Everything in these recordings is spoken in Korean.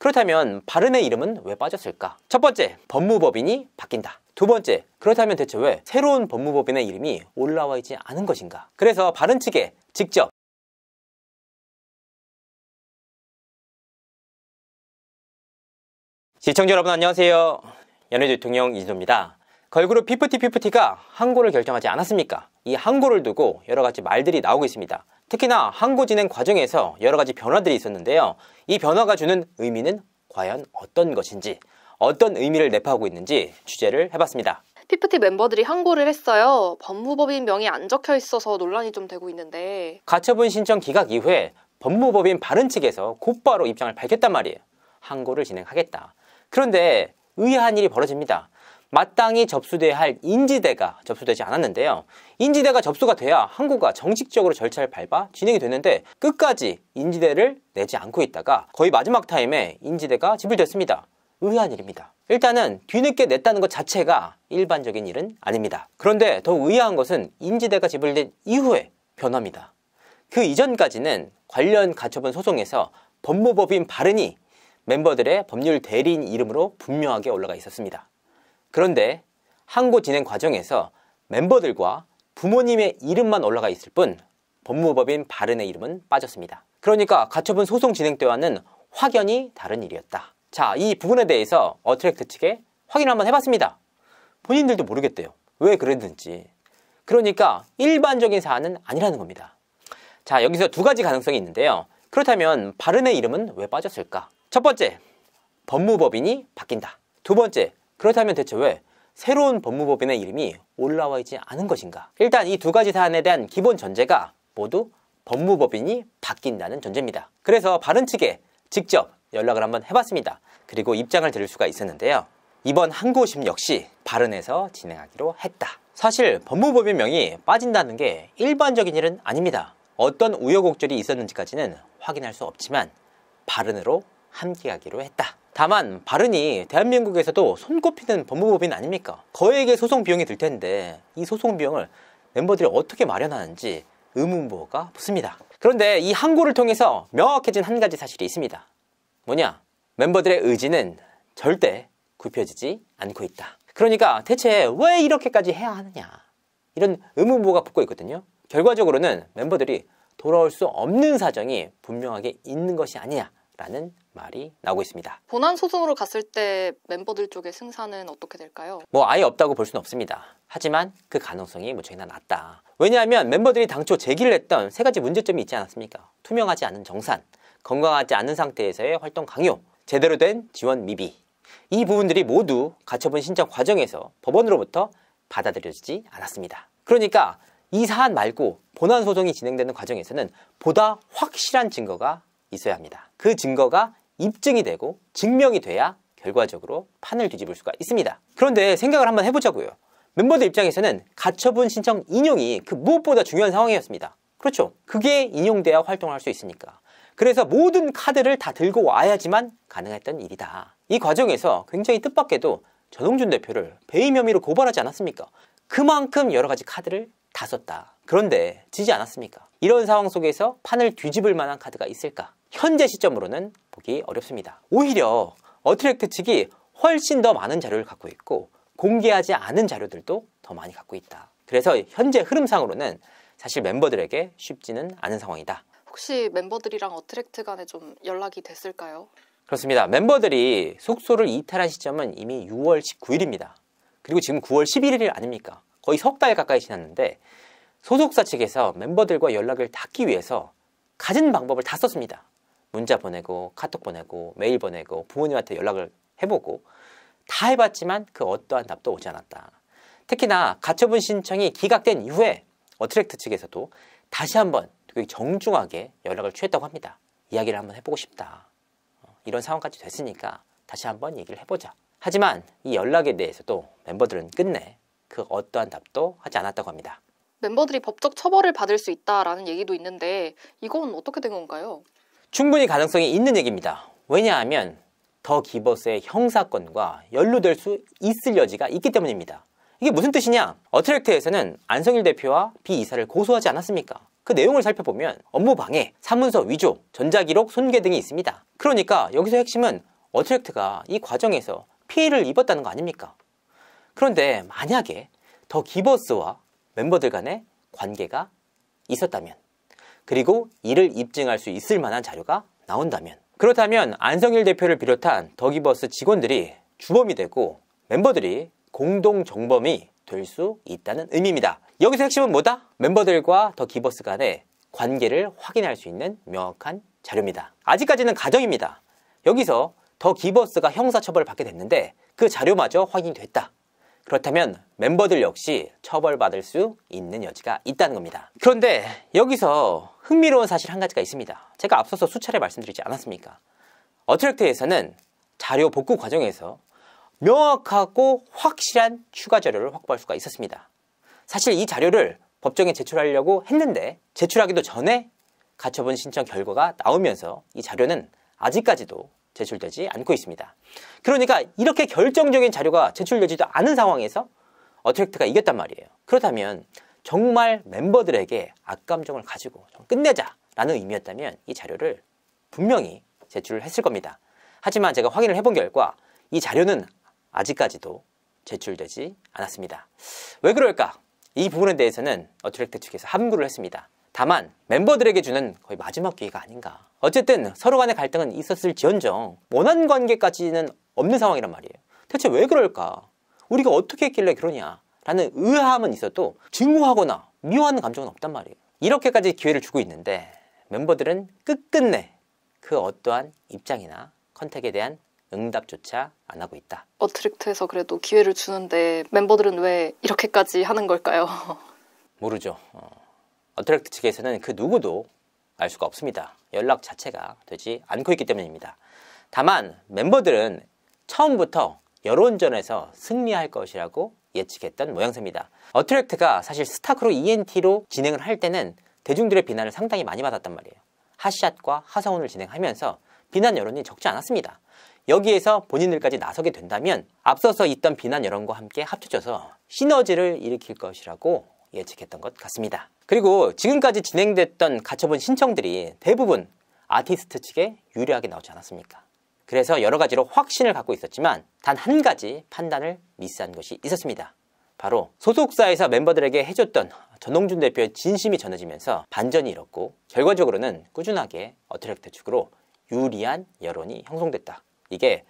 그렇다면 바른의 이름은 왜 빠졌을까? 첫 번째, 법무법인이 바뀐다. 두 번째, 그렇다면 대체 왜 새로운 법무법인의 이름이 올라와 있지 않은 것인가? 그래서 바른 측에 직접 시청자 여러분 안녕하세요. 연예대 대통령 이진호입니다. 걸그룹 피프티가 항고를 결정하지 않았습니까? 이 항고를 두고 여러 가지 말들이 나오고 있습니다. 특히나 항고 진행 과정에서 여러 가지 변화들이 있었는데요. 이 변화가 주는 의미는 과연 어떤 것인지, 어떤 의미를 내포하고 있는지 취재를 해봤습니다. 피프티 멤버들이 항고를 했어요. 법무법인 명이 안 적혀 있어서 논란이 좀 되고 있는데, 가처분 신청 기각 이후에 법무법인 바른 측에서 곧바로 입장을 밝혔단 말이에요. 항고를 진행하겠다. 그런데 의아한 일이 벌어집니다. 마땅히 접수돼야 할 인지대가 접수되지 않았는데요. 인지대가 접수가 돼야 항고가 정식적으로 절차를 밟아 진행이 됐는데 끝까지 인지대를 내지 않고 있다가 거의 마지막 타임에 인지대가 지불됐습니다. 의아한 일입니다. 일단은 뒤늦게 냈다는 것 자체가 일반적인 일은 아닙니다. 그런데 더 의아한 것은 인지대가 지불된 이후의 변화입니다. 그 이전까지는 관련 가처분 소송에서 법무법인 바른이 멤버들의 법률 대리인 이름으로 분명하게 올라가 있었습니다. 그런데 항고 진행 과정에서 멤버들과 부모님의 이름만 올라가 있을 뿐 법무법인 바른의 이름은 빠졌습니다. 그러니까 가처분 소송 진행 때와는 확연히 다른 일이었다. 자, 이 부분에 대해서 어트랙트 측에 확인을 한번 해봤습니다. 본인들도 모르겠대요. 왜 그랬는지. 그러니까 일반적인 사안은 아니라는 겁니다. 자, 여기서 두 가지 가능성이 있는데요. 그렇다면 바른의 이름은 왜 빠졌을까? 첫 번째, 법무법인이 바뀐다. 두 번째, 그렇다면 대체 왜 새로운 법무법인의 이름이 올라와 있지 않은 것인가? 일단 이 두 가지 사안에 대한 기본 전제가 모두 법무법인이 바뀐다는 전제입니다. 그래서 바른 측에 직접 연락을 한번 해봤습니다. 그리고 입장을 들을 수가 있었는데요. 이번 항고심 역시 바른에서 진행하기로 했다. 사실 법무법인 명이 빠진다는 게 일반적인 일은 아닙니다. 어떤 우여곡절이 있었는지까지는 확인할 수 없지만 바른으로 함께 하기로 했다. 다만 바른이 대한민국에서도 손꼽히는 법무법인 아닙니까? 거액의 소송 비용이 들 텐데 이 소송 비용을 멤버들이 어떻게 마련하는지 의문부호가 붙습니다. 그런데 이 항고를 통해서 명확해진 한 가지 사실이 있습니다. 뭐냐? 멤버들의 의지는 절대 굽혀지지 않고 있다. 그러니까 대체 왜 이렇게까지 해야 하느냐? 이런 의문부호가 붙고 있거든요. 결과적으로는 멤버들이 돌아올 수 없는 사정이 분명하게 있는 것이 아니냐라는 말이 나오고 있습니다. 본안 소송으로 갔을 때 멤버들 쪽의 승사는 어떻게 될까요? 아예 없다고 볼 수는 없습니다. 하지만 그 가능성이 무척이나 낮다. 왜냐하면 멤버들이 당초 제기를 했던 세 가지 문제점이 있지 않았습니까? 투명하지 않은 정산, 건강하지 않은 상태에서의 활동 강요, 제대로 된 지원 미비. 이 부분들이 모두 가처분 신청 과정에서 법원으로부터 받아들여지지 않았습니다. 그러니까 이 사안 말고 본안 소송이 진행되는 과정에서는 보다 확실한 증거가 있어야 합니다. 그 증거가 입증이 되고 증명이 돼야 결과적으로 판을 뒤집을 수가 있습니다. 그런데 생각을 한번 해보자고요. 멤버들 입장에서는 가처분 신청 인용이 그 무엇보다 중요한 상황이었습니다. 그렇죠? 그게 인용돼야 활동을 할 수 있으니까. 그래서 모든 카드를 다 들고 와야지만 가능했던 일이다. 이 과정에서 굉장히 뜻밖에도 전홍준 대표를 배임 혐의로 고발하지 않았습니까? 그만큼 여러 가지 카드를 다 썼다. 그런데 지지 않았습니까? 이런 상황 속에서 판을 뒤집을 만한 카드가 있을까? 현재 시점으로는 보기 어렵습니다. 오히려 어트랙트 측이 훨씬 더 많은 자료를 갖고 있고 공개하지 않은 자료들도 더 많이 갖고 있다. 그래서 현재 흐름상으로는 사실 member들에게 쉽지는 않은 상황이다. 혹시 멤버들이랑 어트랙트 간에 좀 연락이 됐을까요? 그렇습니다. 멤버들이 숙소를 이탈한 시점은 이미 6월 19일입니다. 그리고 지금 9월 11일 아닙니까? 거의 석 달 가까이 지났는데 소속사 측에서 멤버들과 연락을 닿기 위해서 가진 방법을 다 썼습니다. 문자 보내고 카톡 보내고 메일 보내고 부모님한테 연락을 해보고 다 해봤지만 그 어떠한 답도 오지 않았다. 특히나 가처분 신청이 기각된 이후에 어트랙트 측에서도 다시 한번 되게 정중하게 연락을 취했다고 합니다. 이야기를 한번 해보고 싶다. 이런 상황까지 됐으니까 다시 한번 얘기를 해보자. 하지만 이 연락에 대해서도 멤버들은 끝내 그 어떠한 답도 하지 않았다고 합니다. 멤버들이 법적 처벌을 받을 수 있다라는 얘기도 있는데 이건 어떻게 된 건가요? 충분히 가능성이 있는 얘기입니다. 왜냐하면 더 기버스의 형사건과 연루될 수 있을 여지가 있기 때문입니다. 이게 무슨 뜻이냐? 어트랙트에서는 안성일 대표와 비 이사를 고소하지 않았습니까? 그 내용을 살펴보면 업무 방해, 사문서 위조, 전자기록 손괴 등이 있습니다. 그러니까 여기서 핵심은 어트랙트가 이 과정에서 피해를 입었다는 거 아닙니까? 그런데 만약에 더 기버스와 멤버들 간의 관계가 있었다면, 그리고 이를 입증할 수 있을 만한 자료가 나온다면, 그렇다면 안성일 대표를 비롯한 더기버스 직원들이 주범이 되고 멤버들이 공동 정범이 될 수 있다는 의미입니다. 여기서 핵심은 뭐다? 멤버들과 더기버스 간의 관계를 확인할 수 있는 명확한 자료입니다. 아직까지는 가정입니다. 여기서 더기버스가 형사처벌을 받게 됐는데 그 자료마저 확인이 됐다. 그렇다면 멤버들 역시 처벌받을 수 있는 여지가 있다는 겁니다. 그런데 여기서 흥미로운 사실 한 가지가 있습니다. 제가 앞서서 수차례 말씀드리지 않았습니까? 어트랙트에서는 자료 복구 과정에서 명확하고 확실한 추가 자료를 확보할 수가 있었습니다. 사실 이 자료를 법정에 제출하려고 했는데 제출하기도 전에 가처분 신청 결과가 나오면서 이 자료는 아직까지도 제출되지 않고 있습니다. 그러니까 이렇게 결정적인 자료가 제출되지도 않은 상황에서 어트랙트가 이겼단 말이에요. 그렇다면 정말 멤버들에게 악감정을 가지고 좀 끝내자라는 의미였다면 이 자료를 분명히 제출을 했을 겁니다. 하지만 제가 확인을 해본 결과 이 자료는 아직까지도 제출되지 않았습니다. 왜 그럴까? 이 부분에 대해서는 어트랙트 측에서 함구를 했습니다. 다만 멤버들에게 주는 거의 마지막 기회가 아닌가. 어쨌든 서로 간의 갈등은 있었을지언정 원한 관계까지는 없는 상황이란 말이에요. 대체 왜 그럴까? 우리가 어떻게 했길래 그러냐? 라는 의아함은 있어도 증오하거나 미워하는 감정은 없단 말이에요. 이렇게까지 기회를 주고 있는데 멤버들은 끝끝내 그 어떠한 입장이나 컨택에 대한 응답조차 안 하고 있다. 어트랙트에서 그래도 기회를 주는데 멤버들은 왜 이렇게까지 하는 걸까요? 모르죠. 어트랙트 측에서는 그 누구도 알 수가 없습니다. 연락 자체가 되지 않고 있기 때문입니다. 다만 멤버들은 처음부터 여론전에서 승리할 것이라고 예측했던 모양새입니다. 어트랙트가 사실 스타크로 ENT로 진행을 할 때는 대중들의 비난을 상당히 많이 받았단 말이에요. 핫샷과 하성운을 진행하면서 비난 여론이 적지 않았습니다. 여기에서 본인들까지 나서게 된다면 앞서서 있던 비난 여론과 함께 합쳐져서 시너지를 일으킬 것이라고 예측했던 것 같습니다. 그리고 지금까지 진행됐던 가처분 신청들이 대부분 아티스트 측에 유리하게 나오지 않았습니까? 그래서 여러 가지로 확신을 갖고 있었지만 단 한 가지 판단을 미스한 것이 있었습니다. 바로 소속사에서 멤버들에게 해줬던 전홍준 대표의 진심이 전해지면서 반전이 일었고 결과적으로는 꾸준하게 어트랙트 측으로 유리한 여론이 형성됐다. 이게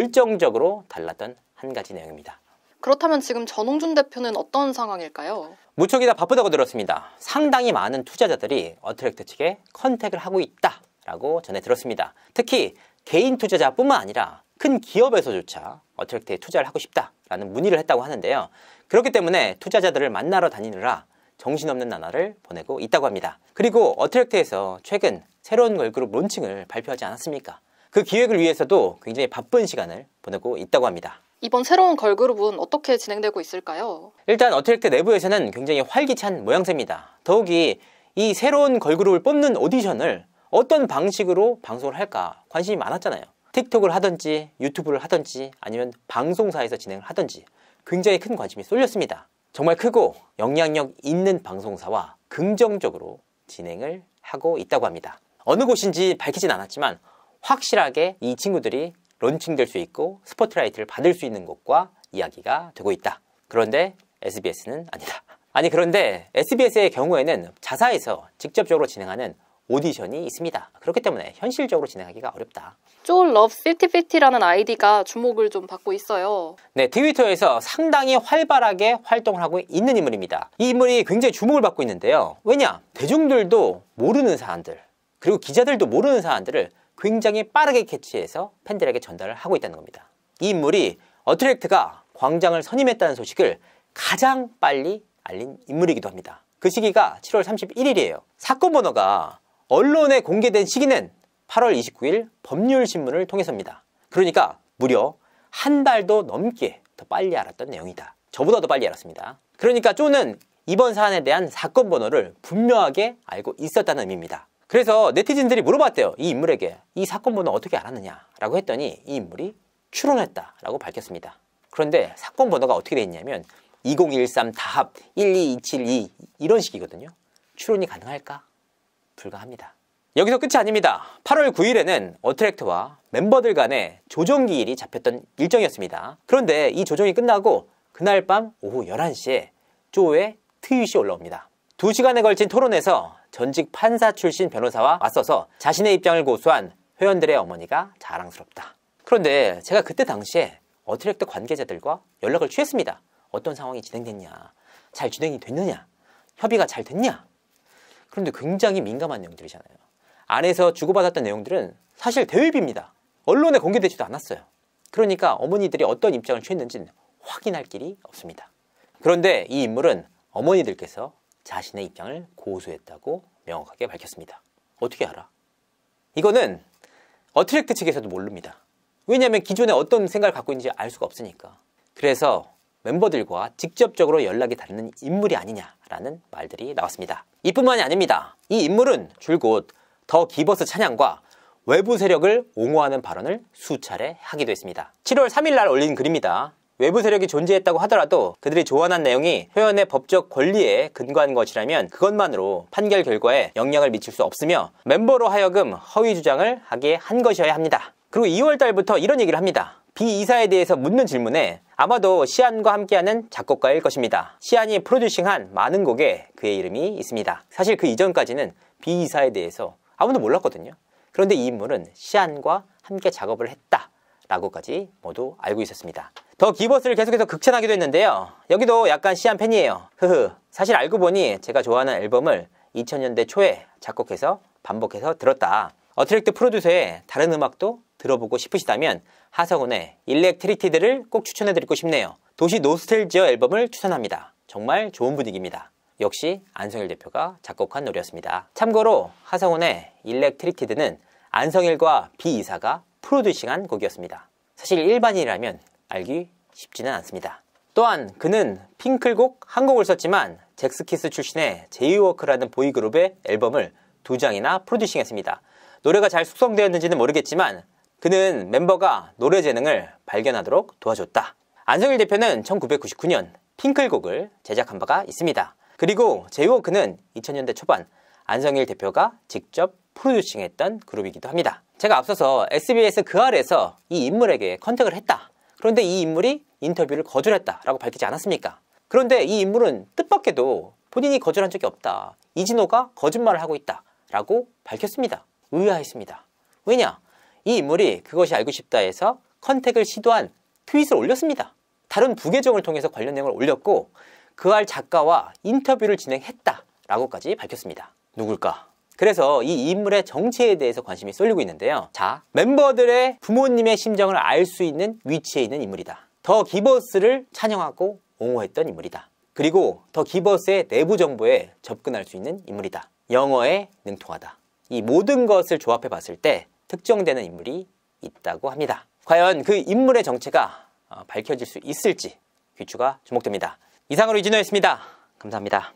결정적으로 달랐던 한 가지 내용입니다. 그렇다면 지금 전홍준 대표는 어떤 상황일까요? 무척이나 바쁘다고 들었습니다. 상당히 많은 투자자들이 어트랙트 측에 컨택을 하고 있다라고 전해 들었습니다. 특히 개인 투자자뿐만 아니라 큰 기업에서조차 어트랙트에 투자를 하고 싶다라는 문의를 했다고 하는데요. 그렇기 때문에 투자자들을 만나러 다니느라 정신없는 나날을 보내고 있다고 합니다. 그리고 어트랙트에서 최근 새로운 걸그룹 론칭을 발표하지 않았습니까? 그 기획을 위해서도 굉장히 바쁜 시간을 보내고 있다고 합니다. 이번 새로운 걸그룹은 어떻게 진행되고 있을까요? 일단 어트랙트 내부에서는 굉장히 활기찬 모양새입니다. 더욱이 이 새로운 걸그룹을 뽑는 오디션을 어떤 방식으로 방송을 할까 관심이 많았잖아요. 틱톡을 하든지 유튜브를 하든지 아니면 방송사에서 진행을 하든지 굉장히 큰 관심이 쏠렸습니다. 정말 크고 영향력 있는 방송사와 긍정적으로 진행을 하고 있다고 합니다. 어느 곳인지 밝히진 않았지만 확실하게 이 친구들이 론칭될 수 있고 스포트라이트를 받을 수 있는 곳과 이야기가 되고 있다. 그런데 SBS는 아니다. 그런데 SBS의 경우에는 자사에서 직접적으로 진행하는 오디션이 있습니다. 그렇기 때문에 현실적으로 진행하기가 어렵다. 쫄러브피티피티라는 아이디가 주목을 좀 받고 있어요. 네, 트위터에서 상당히 활발하게 활동을 하고 있는 인물입니다. 이 인물이 굉장히 주목을 받고 있는데요. 왜냐? 대중들도 모르는 사안들, 그리고 기자들도 모르는 사안들을 굉장히 빠르게 캐치해서 팬들에게 전달을 하고 있다는 겁니다. 이 인물이 어트랙트가 광장을 선임했다는 소식을 가장 빨리 알린 인물이기도 합니다. 그 시기가 7월 31일이에요. 사건 번호가 언론에 공개된 시기는 8월 29일 법률신문을 통해서입니다. 그러니까 무려 한 달도 넘게 더 빨리 알았던 내용이다. 저보다도 빨리 알았습니다. 그러니까 쪼는 이번 사안에 대한 사건 번호를 분명하게 알고 있었다는 의미입니다. 그래서 네티즌들이 물어봤대요. 이 인물에게 이 사건 번호 어떻게 알았느냐 라고 했더니 이 인물이 추론했다라고 밝혔습니다. 그런데 사건 번호가 어떻게 되어 있냐면 2013 다합 12272 이런 식이거든요. 추론이 가능할까? 불가합니다. 여기서 끝이 아닙니다. 8월 9일에는 어트랙트와 멤버들 간의 조정기일이 잡혔던 일정이었습니다. 그런데 이 조정이 끝나고 그날 밤 오후 11시에 조의 트윗이 올라옵니다. 2시간에 걸친 토론에서 전직 판사 출신 변호사와 맞서서 자신의 입장을 고수한 회원들의 어머니가 자랑스럽다. 그런데 제가 그때 당시에 어트랙트 관계자들과 연락을 취했습니다. 어떤 상황이 진행됐냐, 잘 진행이 됐느냐, 협의가 잘 됐냐. 그런데 굉장히 민감한 내용들이잖아요. 안에서 주고받았던 내용들은 사실 대외비입니다. 언론에 공개되지도 않았어요. 그러니까 어머니들이 어떤 입장을 취했는지는 확인할 길이 없습니다. 그런데 이 인물은 어머니들께서 자신의 입장을 고수했다고 명확하게 밝혔습니다. 어떻게 알아? 이거는 어트랙트 측에서도 모릅니다. 왜냐하면 기존에 어떤 생각을 갖고 있는지 알 수가 없으니까. 그래서 멤버들과 직접적으로 연락이 닿는 인물이 아니냐라는 말들이 나왔습니다. 이뿐만이 아닙니다. 이 인물은 줄곧 더 기버스 찬양과 외부 세력을 옹호하는 발언을 수차례 하기도 했습니다. 7월 3일 날 올린 글입니다. 외부 세력이 존재했다고 하더라도 그들이 조언한 내용이 회원의 법적 권리에 근거한 것이라면 그것만으로 판결 결과에 영향을 미칠 수 없으며 멤버로 하여금 허위 주장을 하게 한 것이어야 합니다. 그리고 2월 달부터 이런 얘기를 합니다. 비 이사에 대해서 묻는 질문에 아마도 시안과 함께하는 작곡가일 것입니다. 시안이 프로듀싱한 많은 곡에 그의 이름이 있습니다. 사실 그 이전까지는 비 이사에 대해서 아무도 몰랐거든요. 그런데 이 인물은 시안과 함께 작업을 했다라고까지 모두 알고 있었습니다. 더 기버스를 계속해서 극찬하기도 했는데요. 여기도 약간 시안 팬이에요. 사실 알고 보니 제가 좋아하는 앨범을 2000년대 초에 작곡해서 반복해서 들었다. 어트랙트 프로듀서의 다른 음악도 들어보고 싶으시다면 하성운의 일렉트리티드를 꼭 추천해드리고 싶네요. 도시 노스텔지어 앨범을 추천합니다. 정말 좋은 분위기입니다. 역시 안성일 대표가 작곡한 노래였습니다. 참고로 하성운의 일렉트리티드는 안성일과 비 이사가 프로듀싱한 곡이었습니다. 사실 일반인이라면 알기 쉽지는 않습니다. 또한 그는 핑클곡 한 곡을 썼지만 잭스키스 출신의 제이워크라는 보이그룹의 앨범을 2장이나 프로듀싱했습니다. 노래가 잘 숙성되었는지는 모르겠지만 그는 멤버가 노래 재능을 발견하도록 도와줬다. 안성일 대표는 1999년 핑클곡을 제작한 바가 있습니다. 그리고 제이워크는 2000년대 초반 안성일 대표가 직접 프로듀싱했던 그룹이기도 합니다. 제가 앞서서 SBS 그 아래에서 이 인물에게 컨택을 했다. 그런데 이 인물이 인터뷰를 거절했다라고 밝히지 않았습니까? 그런데 이 인물은 뜻밖에도 본인이 거절한 적이 없다. 이진호가 거짓말을 하고 있다라고 밝혔습니다. 의아했습니다. 왜냐? 이 인물이 그것이 알고 싶다 해서 컨택을 시도한 트윗을 올렸습니다. 다른 부계정을 통해서 관련 내용을 올렸고 그 알 작가와 인터뷰를 진행했다라고까지 밝혔습니다. 누굴까? 그래서 이 인물의 정체에 대해서 관심이 쏠리고 있는데요. 자, 멤버들의 부모님의 심정을 알 수 있는 위치에 있는 인물이다. 더 기버스를 찬양하고 옹호했던 인물이다. 그리고 더 기버스의 내부 정보에 접근할 수 있는 인물이다. 영어에 능통하다. 이 모든 것을 조합해 봤을 때 특정되는 인물이 있다고 합니다. 과연 그 인물의 정체가 밝혀질 수 있을지 귀추가 주목됩니다. 이상으로 이진호였습니다. 감사합니다.